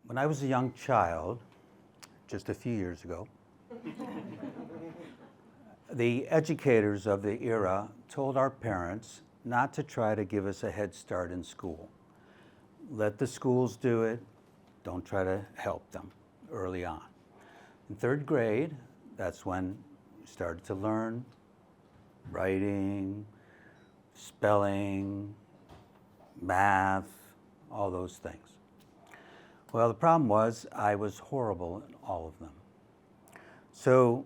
When I was a young child, just a few years ago, the educators of the era told our parents not to try to give us a head start in school. Let the schools do it. Don't try to help them early on. In third grade, that's when we started to learn writing, spelling, math, all those things. Well, the problem was I was horrible in all of them. So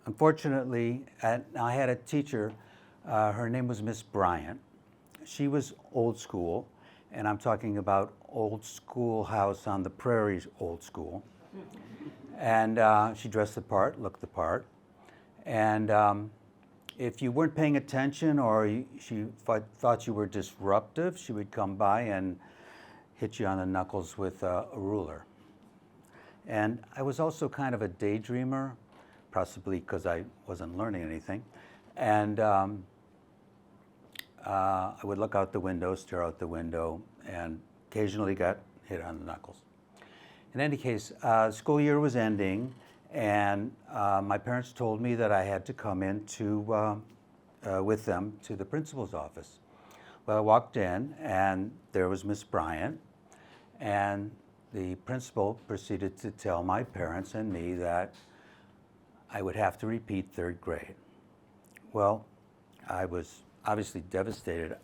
unfortunately, I had a teacher, her name was Miss Bryant. She was old school, and I'm talking about old schoolhouse on the prairie old school. And she dressed the part, looked the part. And if you weren't paying attention or she thought you were disruptive, she would come by and hit you on the knuckles with a ruler. And I was also kind of a daydreamer, possibly because I wasn't learning anything. And I would look out the window, stare out the window, and occasionally got hit on the knuckles. In any case, school year was ending, and my parents told me that I had to come in with them to the principal's office. Well, I walked in, and there was Miss Bryant, and the principal proceeded to tell my parents and me that I would have to repeat third grade. Well, I was obviously devastated.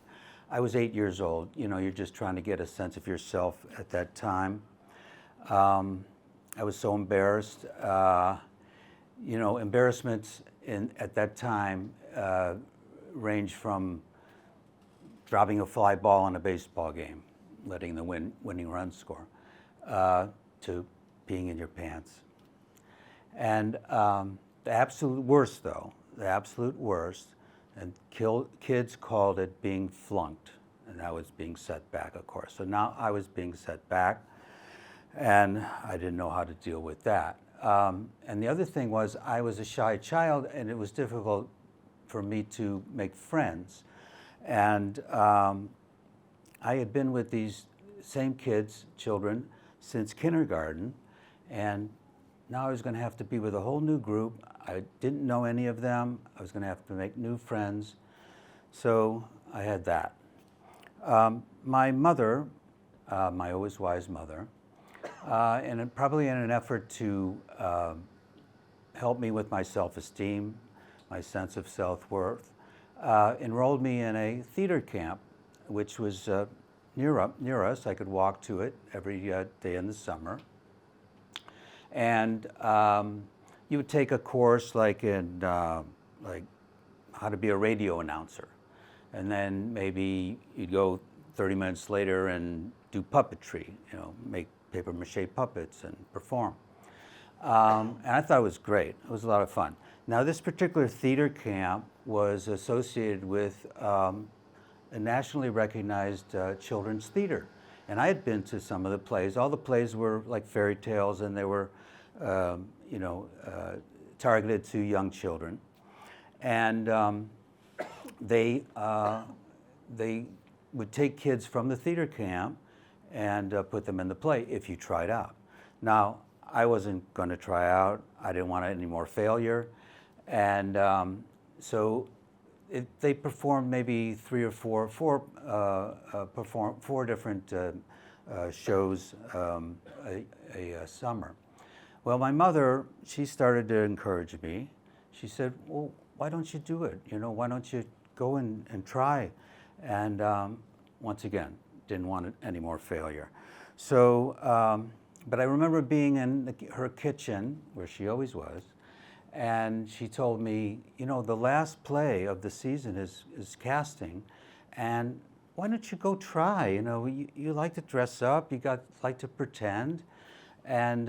I was 8 years old. You know, you're just trying to get a sense of yourself at that time. I was so embarrassed. You know, embarrassments at that time ranged from dropping a fly ball in a baseball game, letting the winning run score, to peeing in your pants. And the absolute worst, though, the absolute worst, and kids called it being flunked, and that was being set back, of course. So now I was being set back, and I didn't know how to deal with that. And the other thing was I was a shy child, and it was difficult for me to make friends. And I had been with these same children, since kindergarten, and now I was going to have to be with a whole new group. I didn't know any of them. I was going to have to make new friends. So I had that. My mother, my always wise mother, and probably in an effort to help me with my self-esteem, my sense of self-worth, enrolled me in a theater camp, which was near us. I could walk to it every day in the summer. And you would take a course like like how to be a radio announcer, and then maybe you'd go 30 minutes later and do puppetry, you know, make paper mache puppets and perform. And I thought it was great. It was a lot of fun. Now, this particular theater camp was associated with a nationally recognized children's theater. And I had been to some of the plays. All the plays were like fairy tales, and they were, you know, targeted to young children. And they would take kids from the theater camp and put them in the play if you tried out. Now, I wasn't going to try out. I didn't want any more failure. And so they performed maybe four different shows a summer. Well, my mother, she started to encourage me. She said, well, why don't you do it? You know, why don't you go and try? And once again, didn't want any more failure. So, but I remember being in her kitchen, where she always was, and she told me, you know, the last play of the season is casting, and why don't you go try? You know, you like to dress up, like to pretend, and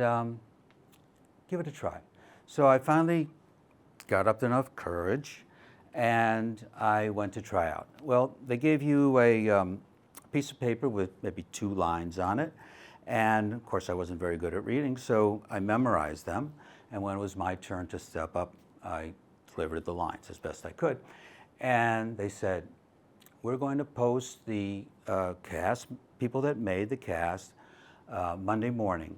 give it a try. So I finally got up enough courage, and I went to try out. Well, they gave you a piece of paper with maybe 2 lines on it, and of course I wasn't very good at reading, so I memorized them. And when it was my turn to step up, I delivered the lines as best I could. And they said, we're going to post the cast, people that made the cast, Monday morning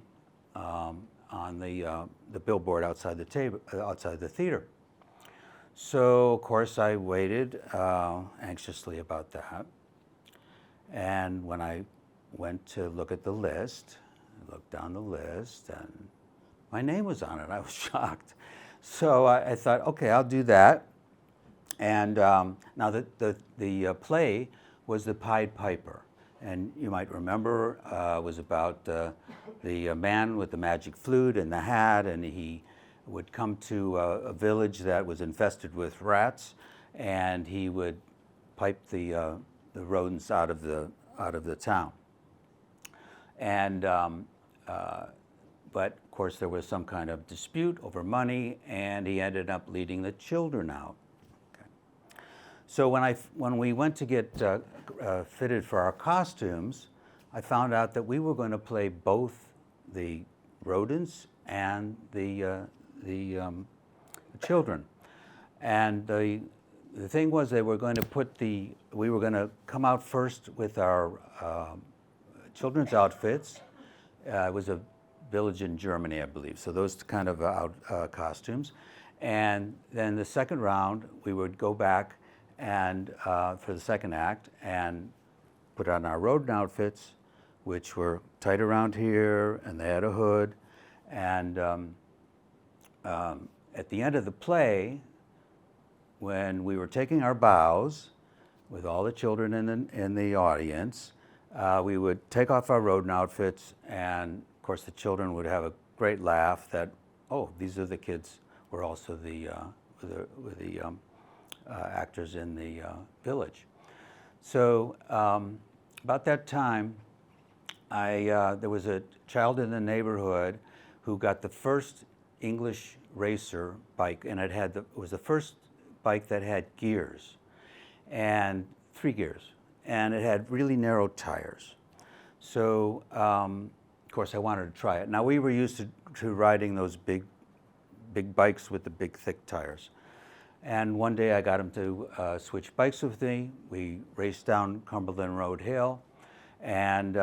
on the billboard outside the outside the theater. So of course I waited anxiously about that. And when I went to look at the list, I looked down the list and my name was on it. I was shocked. So I thought, okay, I'll do that. And now the play was The Pied Piper. And you might remember it was about the man with the magic flute and the hat, and he would come to a village that was infested with rats, and he would pipe the rodents out of the town. And but of course there was some kind of dispute over money, and he ended up leading the children out. Okay. So when we went to get fitted for our costumes, I found out that we were going to play both the rodents and the children. And the thing was, they were going to we were going to come out first with our children's outfits. It was a village in Germany, I believe, so those kind of costumes. And then the second round, we would go back and for the second act and put on our rodent outfits, which were tight around here, and they had a hood. And at the end of the play, when we were taking our bows with all the children in the audience, we would take off our rodent outfits, and of course the children would have a great laugh that, oh, these are the kids who are also the actors in the village. So about that time, there was a child in the neighborhood who got the first English racer bike, and it was the first bike that had gears, and 3 gears, and it had really narrow tires. So of course I wanted to try it. Now we were used to riding those big bikes with the big thick tires. And one day I got him to switch bikes with me. We raced down Cumberland Road Hill, and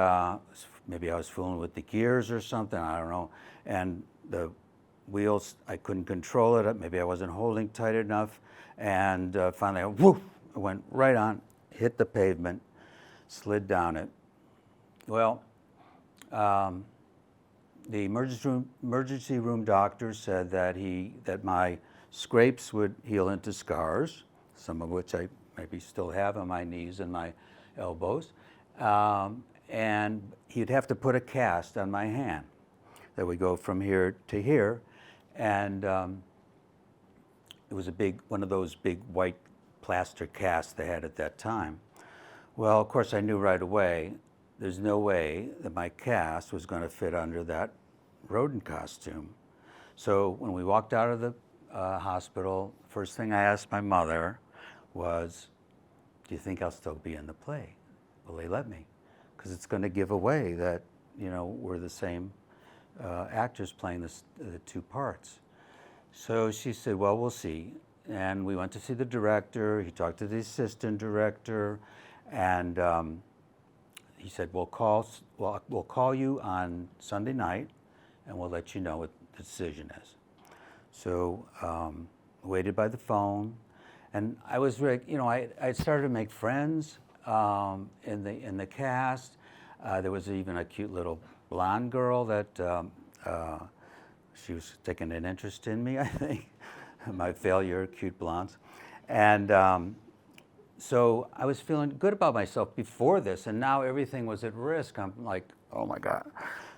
maybe I was fooling with the gears or something, I don't know. And the wheels, I couldn't control it. Maybe I wasn't holding tight enough. And finally, woof, I went right on, hit the pavement, slid down it. Well, the emergency room doctor said that my scrapes would heal into scars, some of which I maybe still have on my knees and my elbows. And he'd have to put a cast on my hand that would go from here to here. And it was one of those big white plaster casts they had at that time. Well, of course, I knew right away there's no way that my cast was going to fit under that rodent costume. So when we walked out of the hospital, first thing I asked my mother was, do you think I'll still be in the play? Will they let me? Because it's going to give away that, we're the same actors playing the 2 parts. So she said, well, we'll see. And we went to see the director. He talked to the assistant director, and he said, we'll call you on Sunday night, and we'll let you know what the decision is. So waited by the phone, and I was really, I started to make friends in the cast. There was even a cute little blonde girl that she was taking an interest in me, I think. My failure, cute blondes. And so I was feeling good about myself before this, and now everything was at risk. I'm like, oh my God.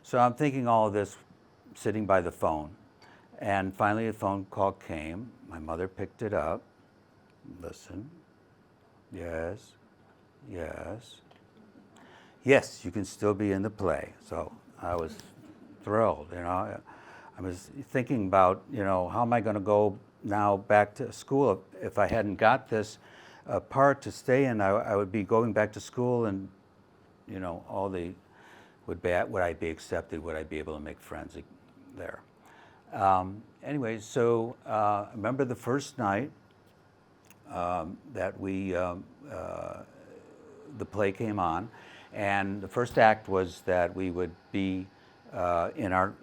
So I'm thinking all of this sitting by the phone. And finally a phone call came. My mother picked it up. Listen. Yes. Yes. Yes, you can still be in the play. So I was thrilled, I was thinking about, how am I going to go now back to school? If I hadn't got this part to stay in, I would be going back to school, and, would I be accepted? Would I be able to make friends there? Anyway, so I remember the first night that the play came on, And the first act was that we would be in our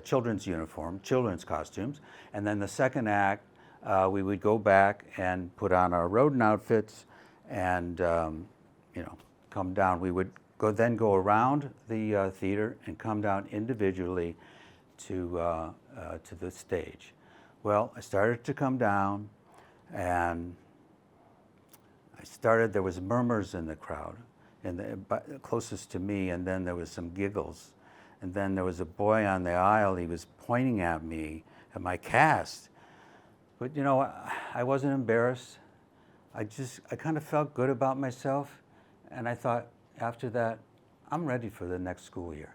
children's uniform, children's costumes. And then the second act, we would go back and put on our rodent outfits and come down. We would then go around the theater and come down individually to the stage. Well, I started to come down, and there was murmurs in the crowd, closest to me, and then there was some giggles. And then there was a boy on the aisle, he was pointing at me, at my cast. But I wasn't embarrassed. I kind of felt good about myself, and I thought after that, I'm ready for the next school year.